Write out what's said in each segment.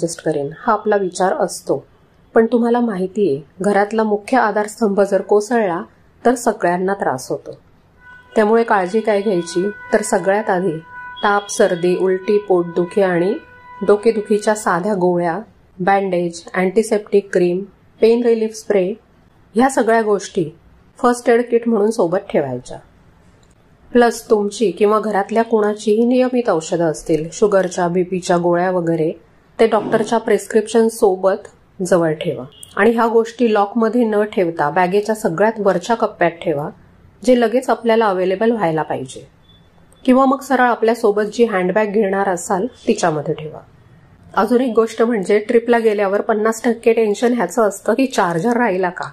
Adjust करेन हा आपला विचार असतो. पण तुम्हाला माहिती आहे, घरातला मुख्य आधारस्तंभ जर कोसळला तर सगळ्यांना त्रास होतो. त्यामुळे काळजी काय घ्यायची तर सगळ्यात आधी ताप, सर्दी, उलटी, पोटदुखी आणि डोकेदुखीच्या साध्या गोळ्या, bandage, antiseptic cream, pain relief spray ह्या सगळ्या गोष्टी फर्स्ट एड किट म्हणून सोबत ठेवायच्या. प्लस तुमची किंवा घरातल्या कोणाचीही नियमित औषधं असतील, शुगरच्या, बीपीच्या गोळ्या वगैरे, ते डॉक्टरच्या प्रिस्क्रिप्शन सोबत जवळ ठेवा. आणि ह्या गोष्टी लॉकमध्ये न ठेवता बॅगेच्या सगळ्यात वरच्या कप्प्यात ठेवा, जे लगेच आपल्याला अवेलेबल व्हायला पाहिजे. किंवा मग सरळ आपल्यासोबत जी हँडबॅग घेणार असाल तिच्यामध्ये ठेवा. अजून एक गोष्ट म्हणजे ट्रिपला गेल्यावर 50% टेन्शन ह्याचं असतं की चार्जर राहिला का.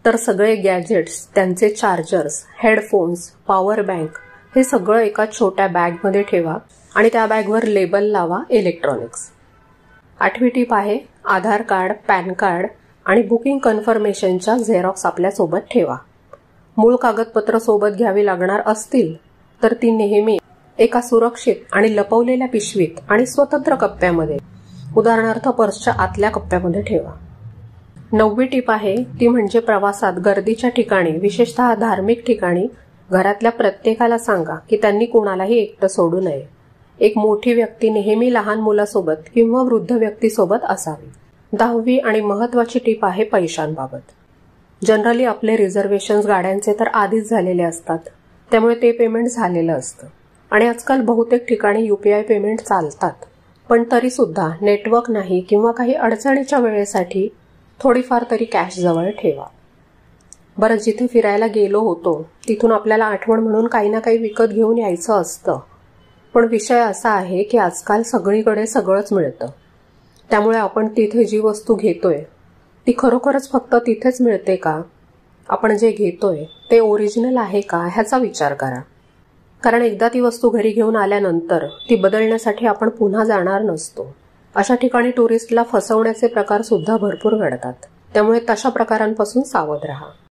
तर सगळे गॅजेट्स, त्यांचे चार्जर्स, हेडफोन्स, पॉवर बँक हे सगळं एका छोट्या बॅगमध्ये ठेवा आणि त्या बॅगवर लेबल लावा इलेक्ट्रॉनिक्स. 8वी टीप आहे, आधार कार्ड, पॅन कार्ड आणि बुकिंग कन्फर्मेशनच्या झेरॉक्स आपल्यासोबत ठेवा. मूळ कागदपत्र सोबत घ्यावी लागणार असतील तर ती नेहमी एका सुरक्षित आणि लपवलेल्या पिशवीत आणि स्वतंत्र कप्प्यामध्ये, उदाहरणार्थ पर्सच्या आतल्या कप्प्यामध्ये ठेवा. 9वी टीप आहे ती म्हणजे प्रवासात गर्दीच्या ठिकाणी, विशेषतः धार्मिक ठिकाणी, घरातल्या प्रत्येकाला सांगा की त्यांनी कोणालाही एकटं सोडू नये. एक मोठी व्यक्ती नेहमी लहान मुलासोबत किंवा वृद्ध व्यक्तीसोबत असावी. 10वी आणि महत्वाची टीप आहे पैशांबाबत. जनरली आपले रिझर्वेशन्स गाड्यांचे तर आधीच झालेले असतात, त्यामुळे ते पेमेंट झालेलं असतं. आणि आजकाल बहुतेक ठिकाणी UPI पेमेंट चालतात. पण तरी सुद्धा नेटवर्क नाही किंवा काही अडचणीच्या वेळेसाठी थोडीफार तरी कॅश जवळ ठेवा. बरं, जिथे फिरायला गेलो होतो तिथून आपल्याला आठवण म्हणून काही ना काही विकत घेऊन यायचं असतं. पण विषय असा आहे की आजकाल सगळीकडे सगळंच मिळतं. त्यामुळे आपण तिथे जी वस्तू घेतोय ती खरोखरच फक्त तिथेच मिळते का? आपण जे घेतोय ते ओरिजिनल आहे का ह्याचा विचार करा. कारण एकदा ती वस्तू घरी घेऊन आल्यानंतर ती बदलण्यासाठी आपण पुन्हा जाणार नसतो. अशा ठिकाणी टुरिस्टला फसवण्याचे प्रकार सुद्धा भरपूर घडतात. त्यामुळे तशा प्रकारांपासून सावध राहा.